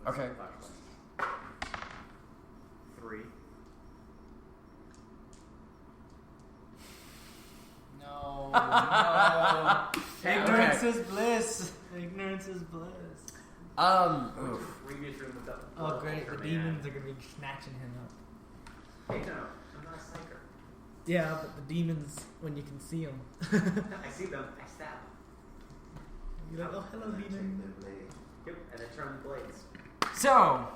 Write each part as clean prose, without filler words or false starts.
Okay. Flashlight. 3. No. No. Ignorance Okay. is bliss. Ignorance is bliss. Oof. Previous room with the Oh great, the Ultraman. demons are gonna be snatching him up. Hey, no, I'm not a psyker. Yeah, but the demons, when you can see them. I see them, I stab. You're like, oh hello Take demon. their blade. Yep, and then turn the blades. So,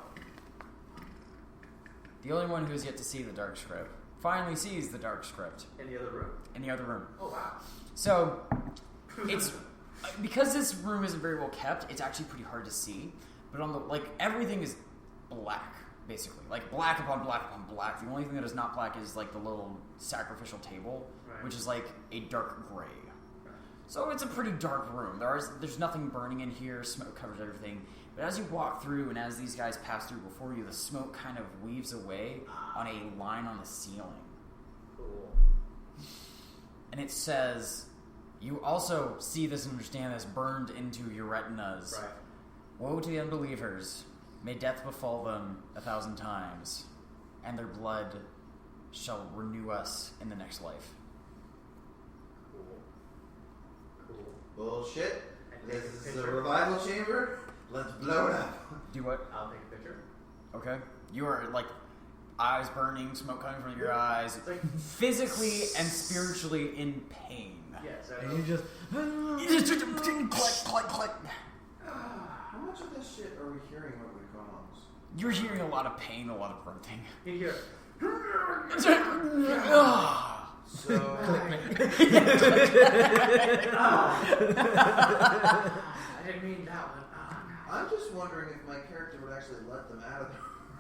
the only one who has yet to see the dark script finally sees the dark script In the other room. in the other room. Oh, wow. So, it's because this room isn't very well kept. It's actually pretty hard to see. But on the everything is black, basically, like black upon black upon black. The only thing that is not black is like the little sacrificial table, Right. which is like a dark gray. Right. So it's a pretty dark room. There's nothing burning in here. Smoke covers everything. But as you walk through and as these guys pass through before you, the smoke kind of weaves away on a line on the ceiling. Cool. And it says, you also see this and understand this burned into your retinas. Right. Woe to the unbelievers. May death befall them 1,000 times, and their blood shall renew us in the next life. Cool. Cool. Bullshit. And This take a is a picture. revival chamber. Let's blow it up. Do what? I'll take a picture. Okay. You are like eyes burning, smoke coming from your eyes, It's like, physically and spiritually in pain. yeah, so. And you just You just click, click, click. How much of this shit are we hearing over the comms? You're hearing a lot of pain, a lot of grunting. You hear. So, I didn't mean that one. I'm just wondering if my character would actually let them out of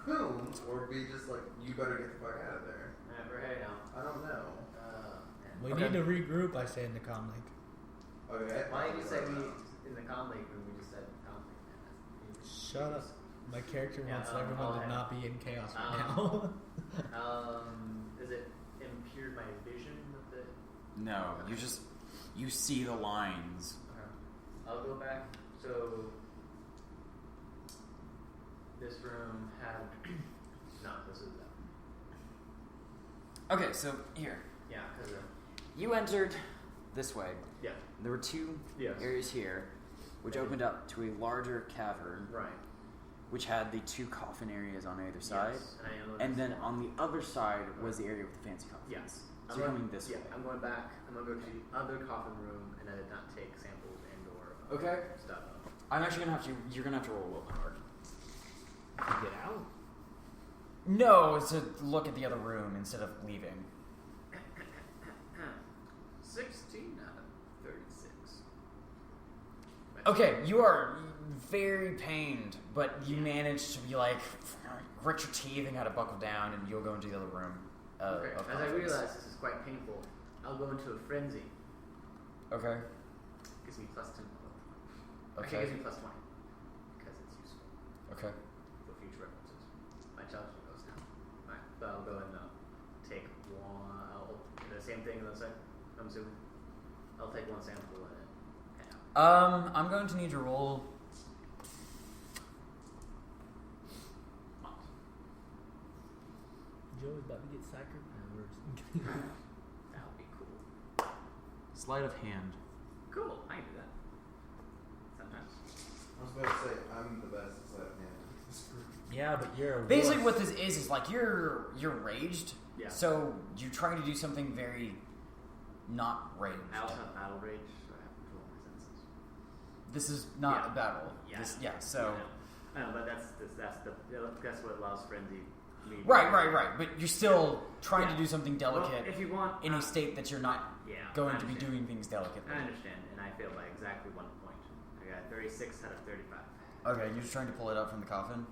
the room, or be just like, you better get the fuck out of there. Never head out. I don't know. we Okay. need to regroup, I say in the comm link. Okay. Why did you say we, in the comm link room, we just said comm link? Shut up. My character Yeah, wants I'll everyone to have- not be in chaos right Um, now. Is it impaired my vision with the... No, you see the lines. I'll go back. So this room had no. This is that. Okay, so here. Yeah, because You entered this way. yeah, There were two Yes. areas here, which opened up to a larger cavern, right. which had the two coffin areas on either side. Yes, and I noticed And then that. on the other side was the area with the fancy coffins. Yes. So you're coming this yeah, way. I'm going back. I'm gonna go to the other coffin room, and I did not take samples and or Okay. stuff. I'm actually gonna have to. You're gonna have to roll willpower. Get out. No, it's to look at the other room instead of leaving. 16 out of 36. Okay, you are very pained, but you manage to be like grit your teeth and kind of buckle down, and you'll go into the other room. Okay. Of As I coffins. realize this is quite painful, I'll go into a frenzy. Okay. Gives me plus 10. Okay. Actually, gives me plus 20 because it's useful Okay. for future references. My intelligence goes down. Alright, but I'll go and take one. I'll do the same thing. Let's say I'm assuming I'll take one sample and head out. I'm going to need to roll. Joe's about to get sacred powers. That would be cool. Sleight of hand. Cool. I can do that. Sometimes. I was about to say, I'm the best at sleight of hand. Yeah, but you're a Basically, wolf. what this is like you're raged. Yeah. So you're trying to do something very not raged. I also have battle rage, so I have to control my senses. This is not Yeah. a battle. Yeah. This, yeah. So. I know, but that's what allows frenzy. Me to- Right. But you're still trying to Yeah. do something delicate Well, if you want, in a state that you're not yeah, going I to be understand. doing things delicately. I understand, and I failed by exactly 1 point. I got 36 out of 35. Okay, you're just trying to pull it out from the coffin.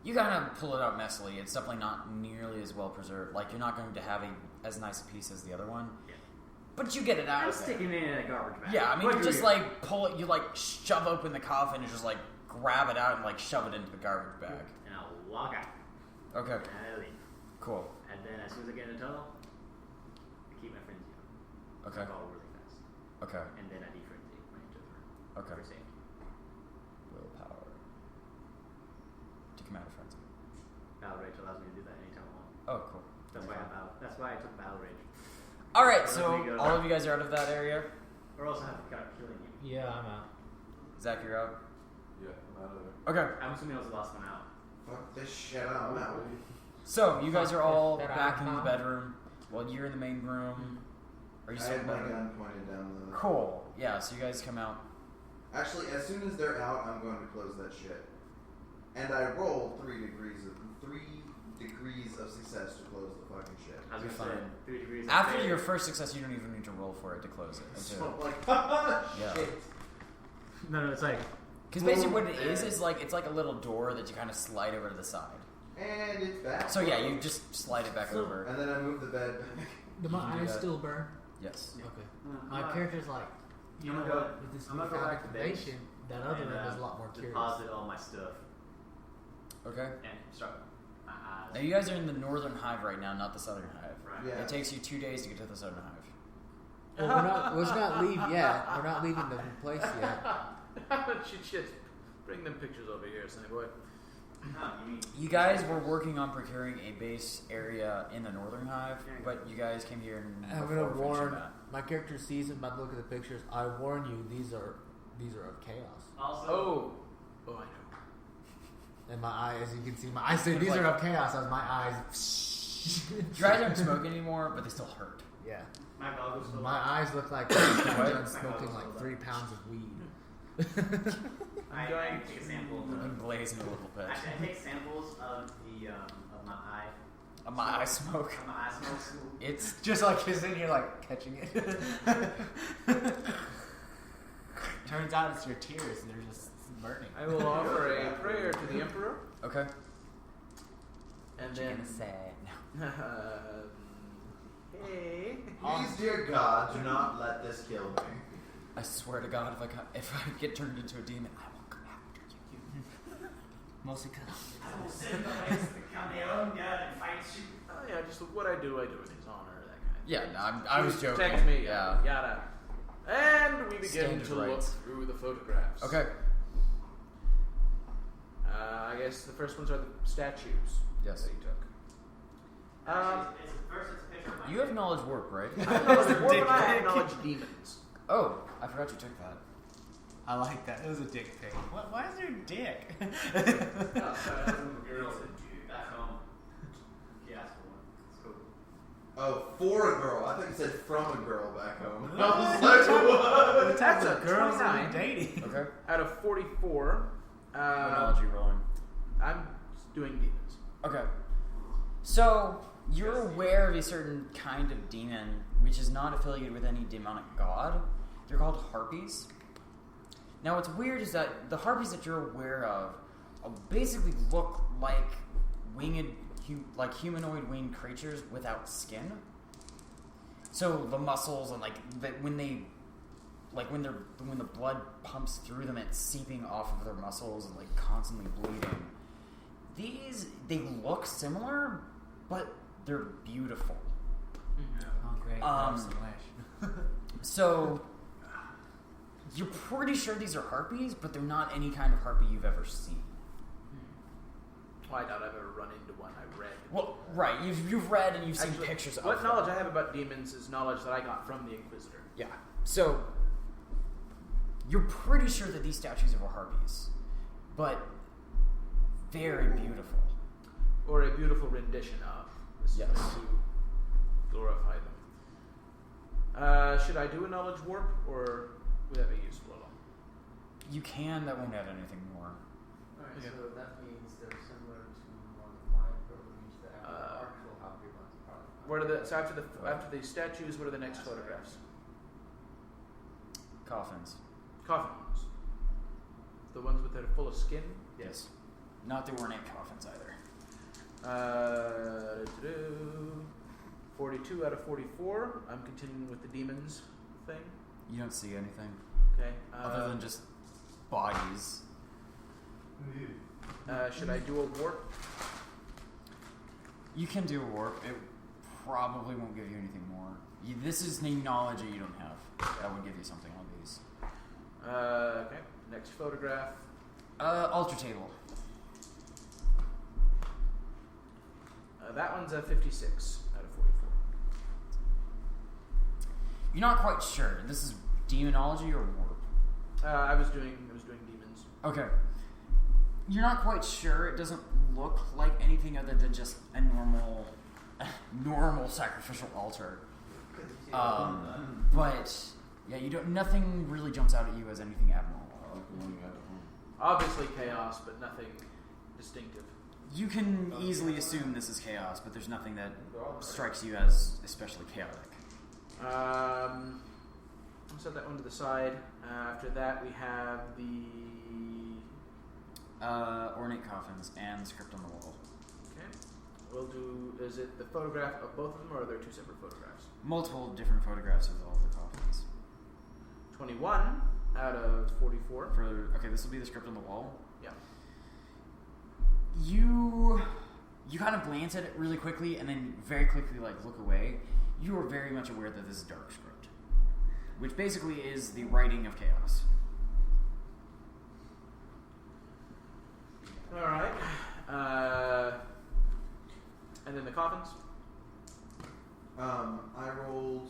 You kind of pull it out messily. It's definitely not nearly as well preserved. Like you're not going to have as nice a piece as the other one. Yeah. But you get it out. I'm of there. sticking it in a garbage bag. Yeah, I mean, What you do just like pull it. You like shove open the coffin and just like grab it out and like shove it into the garbage bag. And I'll walk out. Okay, And I leave. cool. And then as soon as I get in the tunnel, I keep my frenzy on. Okay, I fall really fast. okay, And then I defrenzy when I enter the room. okay. For safety. Willpower. come out of frenzy? Battle Rage allows me to do that anytime I want. Oh, cool. That's why I took Battle Rage. All right, Or so we go all down. of you guys are out of that area. Or else I have to start killing you. Yeah, I'm out. Zach, you're out. Yeah, I'm out of there. Okay, I'm assuming I was the last one out. Fuck this shit, I'm out. so you guys are all That back I'm in the out. bedroom while you're in the main room. Are you I still in had the my bedroom? gun pointed down the... Cool. Yeah, so you guys come out. Actually, as soon as they're out, I'm going to close that shit. And I rolled 3 degrees of success to close the fucking shit. I was You're gonna say fine. 3 degrees. of After failure. your first success, you don't even need to roll for it to close it. So I'm like, Yeah. shit. No, it's like Because basically what it is like it's like a little door that you kind of slide over to the side. And it's back. So yeah, you just slide it back So- over. And then I move the bed back. Do my You can do eyes that. still burn? Yes. Okay. I'm My not- character's like, You know what? with this I'm gonna go newfound back to base activation, that other and, one is a lot more curious. deposit all my stuff Okay. and start my eyes. Now you guys are in the northern hive right now, not the southern hive. Right. Yeah. It takes you 2 days to get to the southern hive. Well, let's not leave yet. We're not leaving the place yet. Shit. Bring them pictures over here, sonny boy. Huh, you mean You guys were working on procuring a base area in the northern hive, but you guys came here and I'm before gonna finishing warn that. my character sees him by the look at the pictures. I warn you, these are of chaos. also? Oh, I know. And my eye, as you can see, my eyes say these are of chaos. As my eyes, Your eyes aren't smoking anymore, but they still hurt. yeah, My goggles still my eyes look like What? I'm done smoking like 3 pounds of weed. I take a sample. And glazing a little bit. Actually, I take samples of the of my eye. Of my eye smoke. Of my eye smoke. It's Just like his in here, like catching it. Turns out it's your tears, and they're just burning. I will offer a prayer to the Emperor, okay. and What you then. gonna say? No. Hey. Please, dear God, do not let this kill me. I swear to God, if I get turned into a demon, I will come after you. Mostly because I will send the race to become their own god and fight you. Oh yeah, just what I do in his honor, that kind of. Yeah, no, I was joking. Protect me, Yeah. yada. And we begin Standard to look rights. through the photographs. Okay. I guess the first ones are the statues Yes. that he took. Actually, first it's a picture of my You have knowledge warp, right? I have knowledge demons. Oh, I forgot you took that. I like that. It was a dick pic. What? Why is there a dick? Oh, sorry, that wasn't a girl. Back home. She asked for one. It's cool. Oh, for a girl. I think it said from a girl back home. I was like, what? That's a girls 29 dating. Okay. out of 44. What knowledge are you rolling? I'm doing demons. Okay. So, you're aware of a certain kind of demon which is not affiliated with any demonic god. They're called harpies. Now, what's weird is that the harpies that you're aware of basically look like winged, like humanoid winged creatures without skin. So the muscles and when the blood pumps through them, it's seeping off of their muscles and like constantly bleeding. They look similar, but they're beautiful. Oh, great. So you're pretty sure these are harpies, but they're not any kind of harpy you've ever seen. Well, I doubt I've ever run into one. I read. Well, right, you've read and you've seen Actually, pictures of what them. knowledge I have about demons is knowledge that I got from the Inquisitor. Yeah. So you're pretty sure that these statues are harpies, but very beautiful. Or a beautiful rendition of. This is Yes. meant to glorify them. Should I do a knowledge warp, or would that be useful at all? You can. That won't add anything more. Alright, Okay. so that means they're similar to one of my programs that have actual hockey runs. What are the so after the statues? What are the next photographs? Coffins. Coffins. The ones with that are full of skin. Yes. Not the ornate coffins either. 42 out of 44. I'm continuing with the demons thing. You don't see anything Okay. other than just bodies. Should I do a warp? You can do a warp. It probably won't give you anything more. This is the knowledge that you don't have. That would give you something on these. Okay. Next photograph. Altar table. That one's a 56 out of 44. You're not quite sure. This is demonology or warp? I was doing demons. Okay. You're not quite sure. It doesn't look like anything other than just a normal sacrificial altar. But yeah, you don't. Nothing really jumps out at you as anything abnormal. Obviously chaos, but nothing distinctive. You can easily assume this is chaos, but there's nothing that strikes you as especially chaotic. I'll set that one to the side. After that, we have the ornate coffins and the script on the wall. Okay. We'll do. Is it the photograph of both of them, or are there two separate photographs? Multiple different photographs of all the coffins. 21 out of 44. Okay, this will be the script on the wall. Yeah. You kind of glance at it really quickly and then very quickly look away. You are very much aware that this is dark script, which basically is the writing of chaos. All right. And then the coffins. I rolled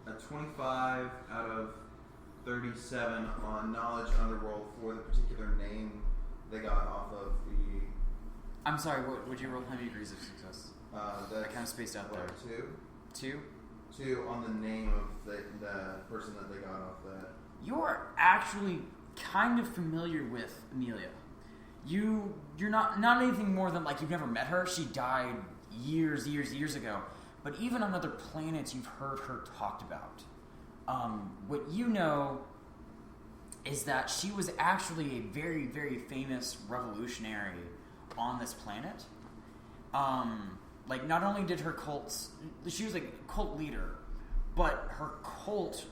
a 25 out of 37 on knowledge underworld for the particular name they got off of the. I'm sorry. What would you roll? How many degrees of success? I kind of spaced out there. Two. Two on the name of the person that they got off that. You're actually kind of familiar with Amelia. You're not anything more than you've never met her. She died years ago. But even on other planets, you've heard her talked about. What you know is that she was actually a very, very famous revolutionary on this planet. Not only did her she was a cult leader, but her cult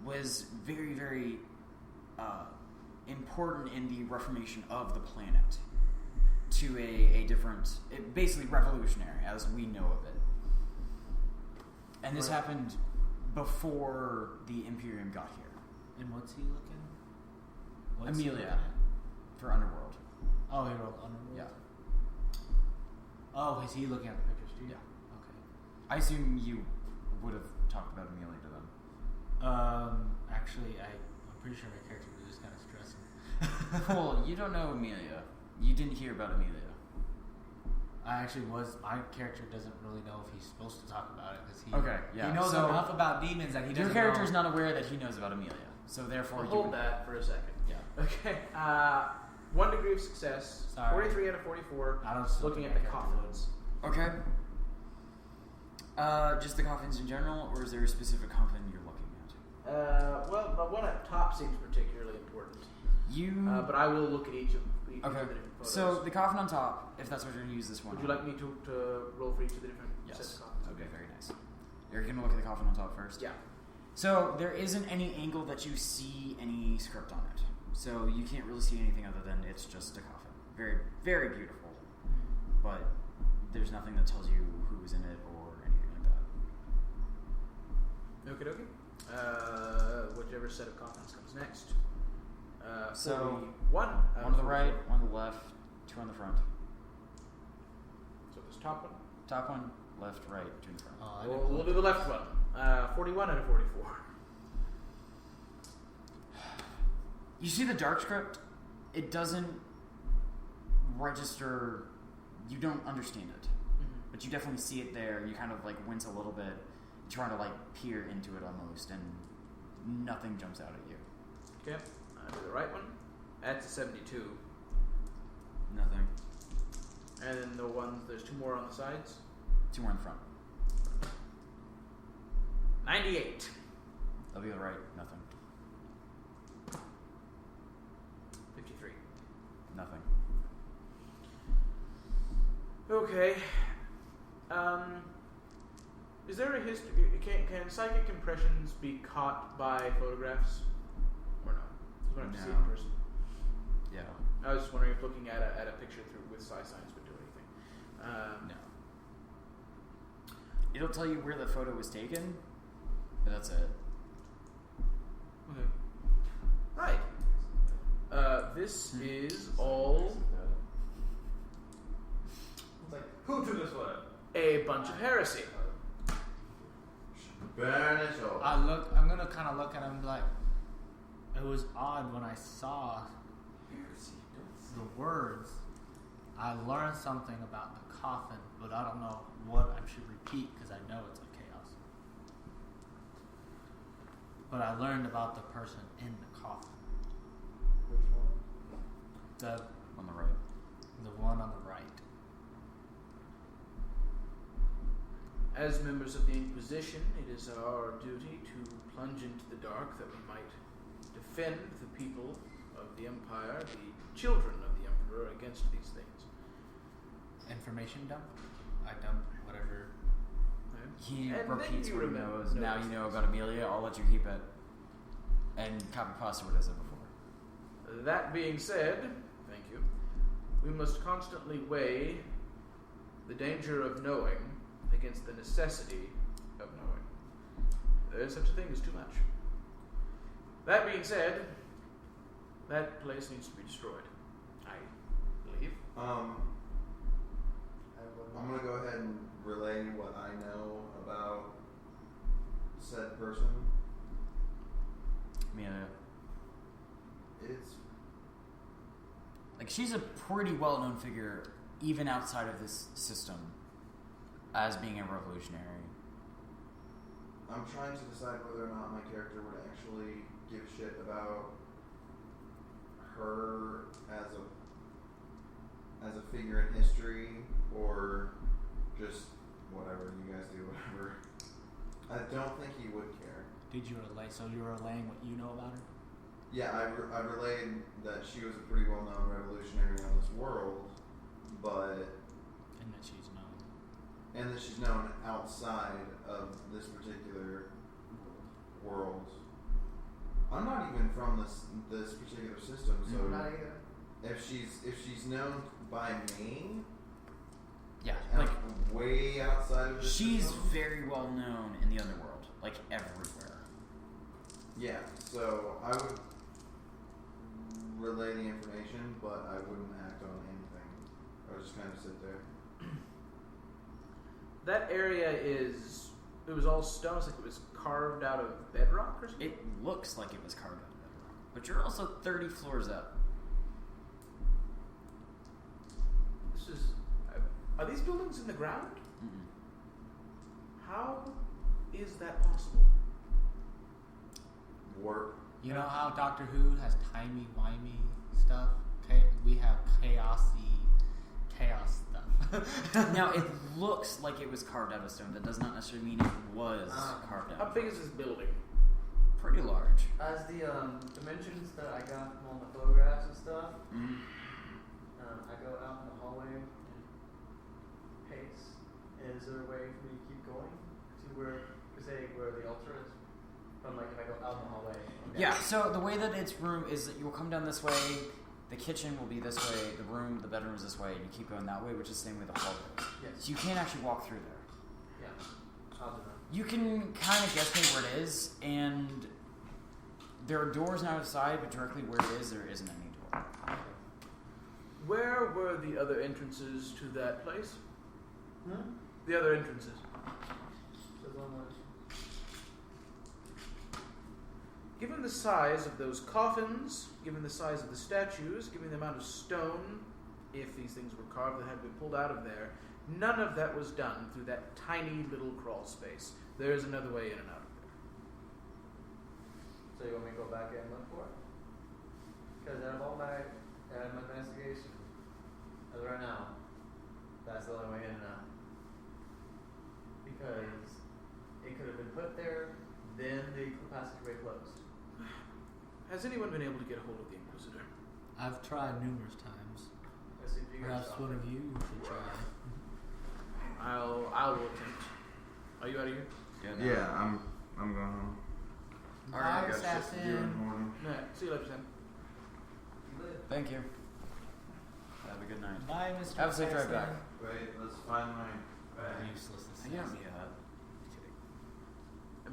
was very, very important in the reformation of the planet to a different, basically revolutionary as we know of it. And this happened before the Imperium got here. And what's he looking? Amelia for Underworld. Oh, he wrote Underworld? Yeah. Oh, is he looking at the pictures too? Yeah. Okay. I assume you would have talked about Amelia to them. Actually, I'm pretty sure my character was just kind of stressing. Well, you don't know Amelia. You didn't hear about Amelia. My character doesn't really know if he's supposed to talk about it because he he knows enough about demons that he doesn't. Your character is not aware that he knows about Amelia, so therefore Hold that for a second. Yeah. Okay. 1 degree of success. Sorry. 43 out of 44. I don't Looking at the coffins. Okay. Just the coffins in general, or is there a specific coffin you're looking at? Well, the one at top seems particularly important. But I will look at each of the different photos. So the coffin on top, if that's what you're going to use this one. Would you like me to roll for each of the different sets Yes. of coffins? Okay, very nice. You're going to look at the coffin on top first? Yeah. So there isn't any angle that you see any script on it. So you can't really see anything other than it's just a coffin. Very, very beautiful. But there's nothing that tells you who's in it or anything like that. Okay. Whichever set of coffins comes next. So, 1 one on the right, one on the left, 2 on the front. So this top one. Top one, left, right, 2 in the front. We'll do the left one. 41 out of 44. You see the dark script? It doesn't register. You don't understand it, but you definitely see it there. You kind of wince a little bit, trying to peer into it almost, and nothing jumps out at you. Okay. Do the right one. That's a 72. Nothing. And then there's 2 more on the sides. 2 more in the front. 98. That'll be the right. Nothing. 53. Nothing. Okay. Is there a history? Can psychic impressions be caught by photographs, or no? You don't have to see it in person. Yeah. I was just wondering if looking at a picture with signs would do anything. No. It'll tell you where the photo was taken, but that's it. Okay. Right. This is all Who took us for A bunch of heresy. Burn it all. I'm gonna kind of look at him like, it was odd when I saw the words. I learned something about the coffin, but I don't know what I should repeat because I know it's a chaos. But I learned about the person in the coffin. Which one? The On the right. one on the right. As members of the Inquisition, it is our duty to plunge into the dark that we might defend the people of the Empire, the children of the Emperor, against these things. Information dump? I dump whatever. He And then repeats you what he remember- knows. Now you know about Amelia. I'll let you keep it. And copy pasta what I said before. That being said, thank you, we must constantly weigh the danger of knowing against the necessity of knowing. There is such a thing as too much. That being said, that place needs to be destroyed. I believe. I'm gonna go ahead and relay what I know about said person. Amelia. It's Like, she's a pretty well-known figure, even outside of this system, as being a revolutionary. I'm trying to decide whether or not my character would actually give shit about her as a figure in history, or just whatever, you guys do whatever. I don't think he would care. Did you relay? So you're relaying what you know about her? Yeah, I relayed that she was a pretty well-known revolutionary on this world, but And that she's known. and that she's known outside of this particular world. I'm not even from this particular system, so Not either. if she's known by name, Yeah, and like, way outside of this she's system, very well known in the underworld. Like, everywhere. yeah. So I would relay the information, but I wouldn't act on anything. I would just kind of sit there. That area it was all stone, it's like it was carved out of bedrock or something? It looks like it was carved out of bedrock. But you're also 30 floors up. This is... Are these buildings in the ground? Mm-mm. How is that possible? Warp. You know how Doctor Who has timey-wimey stuff? We have chaos stuff. Now, it looks like it was carved out of stone. That does not necessarily mean it was carved out. How big is this building? Pretty large. As the dimensions that I got from all the photographs and stuff, I go out in the hallway and pace. Is there a way for me to keep going to where the altar is? But like if I go out in the hallway. Yeah, so the way that its room is that you will come down this way, the kitchen will be this way, the bedroom is this way, and you keep going that way, which is the same way the hallway is. Yes. So you can't actually walk through there. Yeah. I'll do that. You can kind of guesstimate where it is, and there are doors on either side, but directly where it is, there isn't any door. Where were the other entrances to that place? Hmm? The other entrances. There's one more. Given the size of those coffins, given the size of the statues, given the amount of stone, if these things were carved that had been pulled out of there, none of that was done through that tiny little crawl space. There is another way in and out of there. So you want me to go back and look for it? Because out of all my investigation, as of right now, that's the only way in and out. Because it could have been put there, then the passageway closed. Has anyone been able to get a hold of the Inquisitor? I've tried numerous times. Let's see if you guys Perhaps saw one it. of you should try. I'll attempt. Are you out of here? Yeah, I'm going home. Bye, I got shit to do in the assassin. morning. No. See you later, Sam. You live. Thank you. Have a good night. Bye, Mr. Have a safe drive Assassin. back. Wait, let's find my bag. Useless I assassin. don't need that.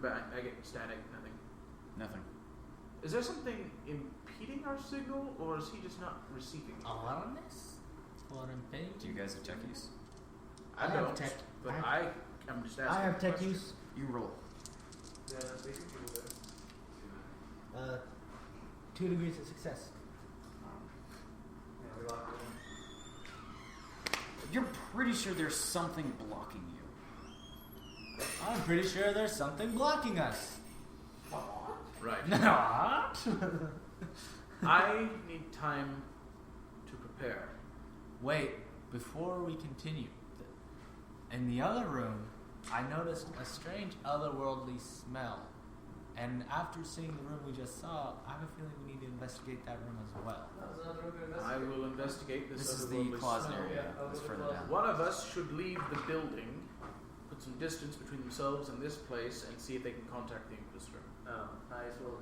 But I get static, nothing. Nothing. Is there something impeding our signal, or is he just not receiving? Awareness? For Do you guys have checkies? I have don't, tech. but I'm just asking. I have a tech question. use. You roll. Yeah, that's basic people there. 2 degrees of success. Yeah, we locked in. You're pretty sure there's something blocking you. I'm pretty sure there's something blocking us. Right. Not. I need time to prepare. Wait, before we continue, in the other room, I noticed a strange otherworldly smell. And after seeing the room we just saw, I have a feeling we need to investigate that room as well. That was another room to I investigate. will investigate this. This is the otherworldly closet smell. area. Yeah, That's over the further closet. down. One of us should leave the building, put some distance between themselves and this place, and see if they can contact the Inquisitor. I will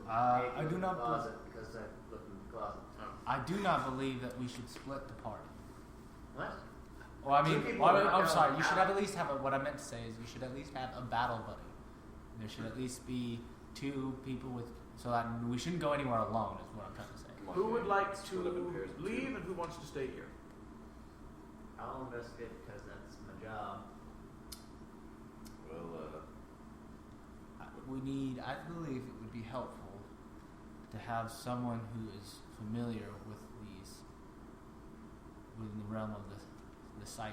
I do in not the closet because I looked in the closet. I do not believe that we should split the party. What? Well, I mean, Two people knock I'm out sorry. an You should hour. at least have what I meant to say is we should at least have a battle buddy. There should at least be 2 people with, so that we shouldn't go anywhere alone. Is what I'm trying to say. Who would like to Split up in pairs of leave 2. and who wants to stay here? I'll investigate because that's my job. Well, We need. I believe it would be helpful to have someone who is familiar with these, within the realm of the psyche,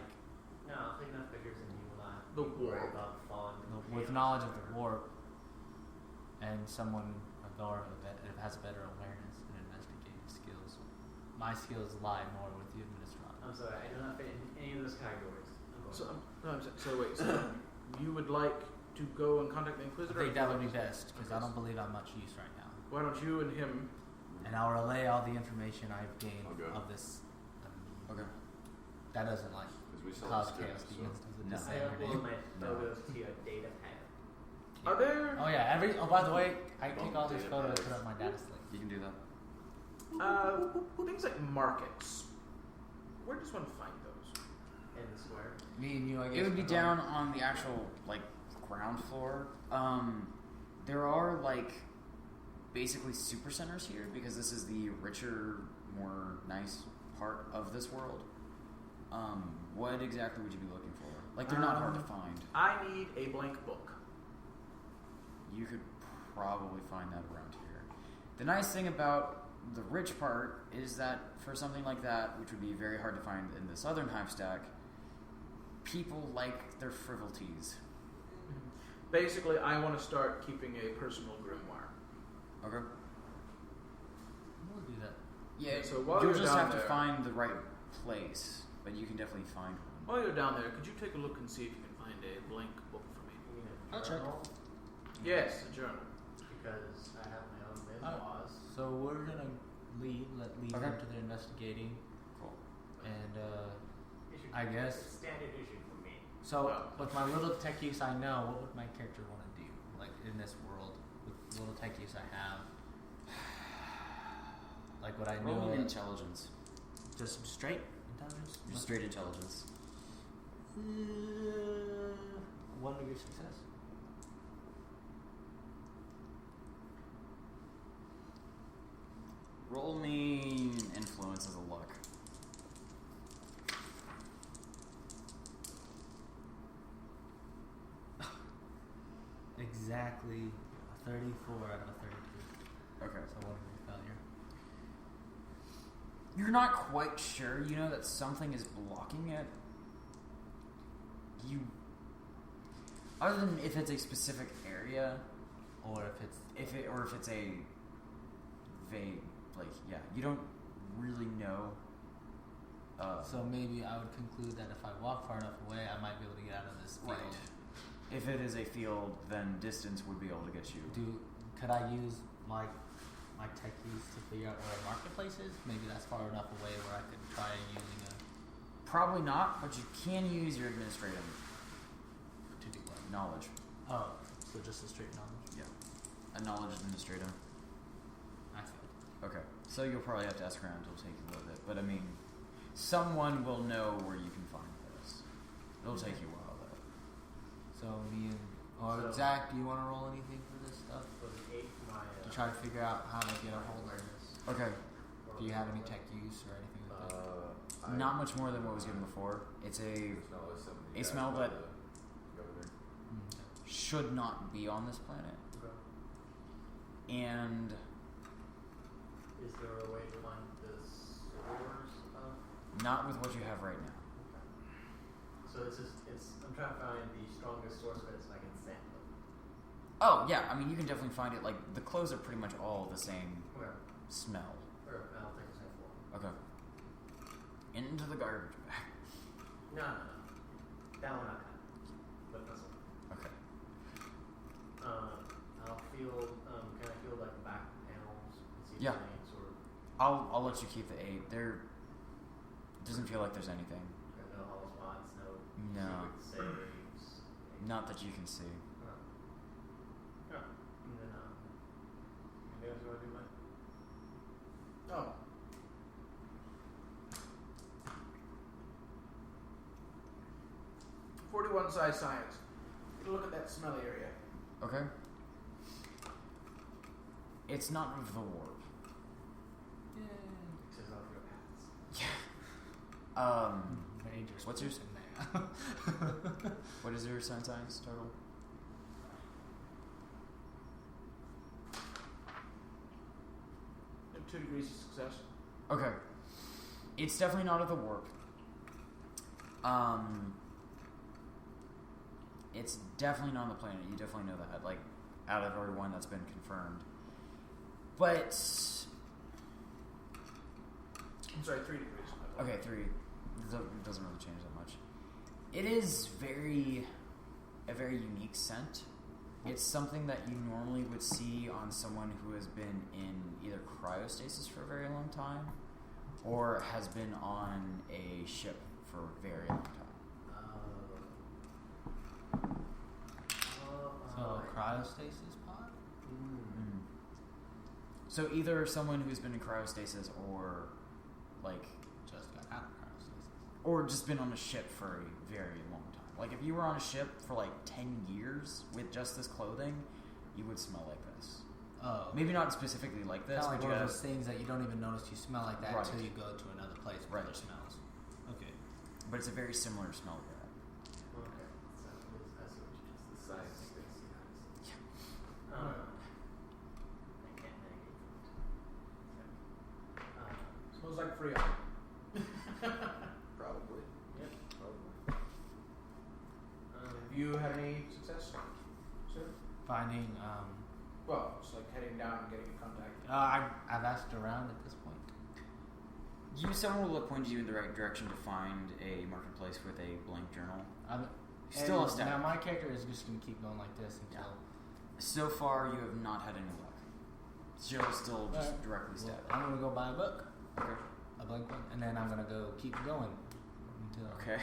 No, I'll take enough pictures and you will not The worry warp. about falling. with knowledge of the warp, and someone that has better awareness and investigative skills. My skills lie more with the administrator. I'm sorry, I do not fit in any of those categories. I'm going. So wait. So you would like to go and contact the I Inquisitor? think that would be best because I don't believe I'm much use right now. Why don't you and him? And I'll relay all the information I've gained I'll go. of this. Okay. That doesn't like because we saw cause this chaos. so. Demons does it No. just I say every day. upload my No. photos to your data pad. Are there Oh yeah, by the way, I take all these photos and put up my data slate. You can do that. things like markets? Where does one find those? In the square. Me and you, I guess. It would be are down on the actual like ground floor. There are like basically super centers here because this is the richer, more nice part of this world. What exactly would you be looking for? Like they're not hard to find. I need a blank book. You could probably find that around here. The nice thing about the rich part is that for something like that, which would be very hard to find in the southern hive stack, people like their frivolities. Basically, I want to start keeping a personal grimoire. Okay. We'll do that. Yeah, So while you'll you're just down have to there- find the right place, but you can definitely find one. While you're down there, could you take a look and see if you can find a blank book for me? You mean a I'll check. journal? Yes, a journal. Because I have my own Oh. memoirs. So we're gonna leave Okay. them to their investigating, Cool. and Issue I guess. It's standard issue for me. So Well. with my little tech use I know, what would my character want to do? Like in this world, with the little tech use I have, like what I Roll know, an intelligence. just straight intelligence. Just straight intelligence. 1 degree success. Roll me influence as a luck. Exactly a 34 out of a 32. Okay. So 1 degree failure. You're not quite sure. You know that something is blocking it. You, other than if it's a specific area, Or if it's if it's a vague, like yeah, you don't really know. so maybe I would conclude that if I walk far enough away, I might be able to get out of this field. Right. If it is a field, then distance would be able to get you. Could I use my tech use to figure out where a marketplace is? Maybe that's far enough away where I could try using Probably not, but you can use your administrative to do what? knowledge. Oh, so just a straight knowledge. Yeah, a knowledge administrator. I failed. Okay, so you'll probably have to ask around. It'll take a little bit, but I mean, someone will know where you can find this. It'll take you a while though. So me and So- Zach, do you want to roll anything for this stuff So an 8 for my to try to figure out how to get a hold of awareness. Okay. Do you have any tech use or anything like that? not much more than what was given before. It's a smell that should not be on this planet. Okay. And Is there a way to find the source of? not with what you have right now. So I'm trying to find the strongest source of it so I can sample it. Oh, yeah, I mean, you can definitely find it. Like, the clothes are pretty much all the same Where? smell. I'll take a sample. Okay. Into the garbage bag. No. That one I got. But this one. Okay. I'll feel, can I feel like the back panels and see if Yeah. there's any sort of, I'll let you keep the 8. There doesn't feel like there's anything. no hollow spots, no No. secret saves. Not that you can see. Yeah. And then, you guys want to do mine? Oh. "41 size science. Get a look at that smelly area." Okay. It's not of the warp. It says off your paths. Yeah. Major What's your- spooks in there. What is your science total? You have 2 degrees of success. Okay. It's definitely not of the warp. It's definitely not on the planet. You definitely know that. Like, out of every one that's been confirmed. But I'm sorry, 3 degrees. okay, 3 doesn't really change that much. It is a very unique scent. It's something that you normally would see on someone who has been in either cryostasis for a very long time, or has been on a ship for a very long time. So a cryostasis pod? Mm. So either someone who's been in cryostasis, or like, Just got out of cryostasis. or just been on a ship for a very long time. Like, if you were on a ship for like 10 years with just this clothing, you would smell like this. Oh. Maybe not specifically like this, Kind of like but one you of have, those things that you don't even notice you smell like that Right. until you go to another place with Right. other smells. Okay. but it's a very similar smell to that. Okay. So I see what you just said. Science. I can't negate it. Smells like Freon. Probably. Yep. Probably. Have you had any success, sir? Finding, Well, it's like heading down and getting in contact. I've asked around at this point. Someone will point you in the right direction to find a marketplace with a blank journal. and Still a stack. Now my character is just going to keep going like this until. So far, you have not had any luck. She'll still just directly Well, stab. I'm going to go buy a book, Okay. a blank one, and then I'm going to go keep going until. Okay.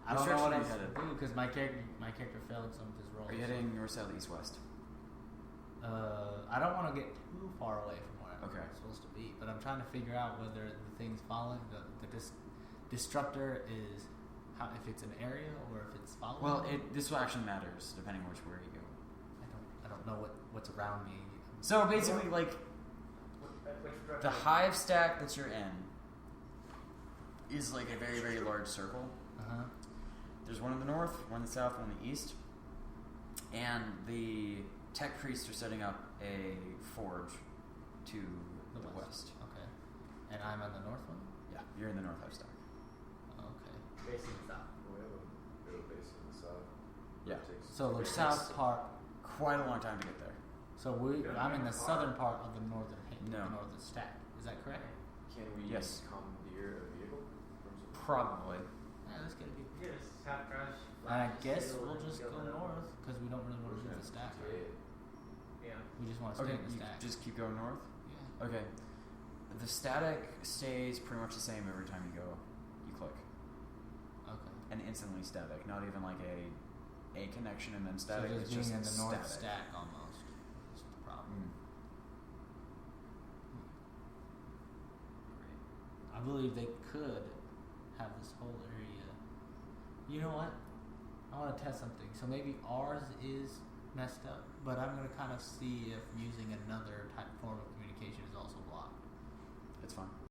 I don't Which know what direction else are you to do because my character failed some of his rolls. Are you heading north, south, east, west? I don't want to get too far away from where Okay. I'm supposed to be, but I'm trying to figure out whether the thing's following the destructor is if it's an area or if it's following. Well, me. this actually matters depending which where you go. I don't know what's around me. So basically, like, Which the hive stack that you're in is like a very, very large circle. Uh-huh. There's one in the north, one in the south, one in the east, and the tech priests are setting up a forge to the west. Okay. And I'm on the north one? Yeah, you're in the north hive stack. Okay. Facing south. We have a base in the south. Yeah. So the It south takes part. quite a long time to get there. So I'm in the southern part of the northern No. the northern stack. Is that correct? Can we Yes. commandeer a vehicle from some? Probably. Yeah, let's get a view. Yeah, just half crash. And I flash, guess steal, we'll and just kill go them. north because we don't really want to leave the stack. Right? Yeah. We just want to stay Okay, in the you stack. just keep going north. Yeah. Okay. The static stays pretty much the same every time you go. You click. Okay. And instantly static. Not even like a connection and then static. So it's just being just in the north static. stack almost is the problem. Mm. Great. I believe they could have this whole area. You know what? I want to test something. So maybe ours is messed up, but I'm going to kind of see if using another type form of communication is also blocked. It's fine.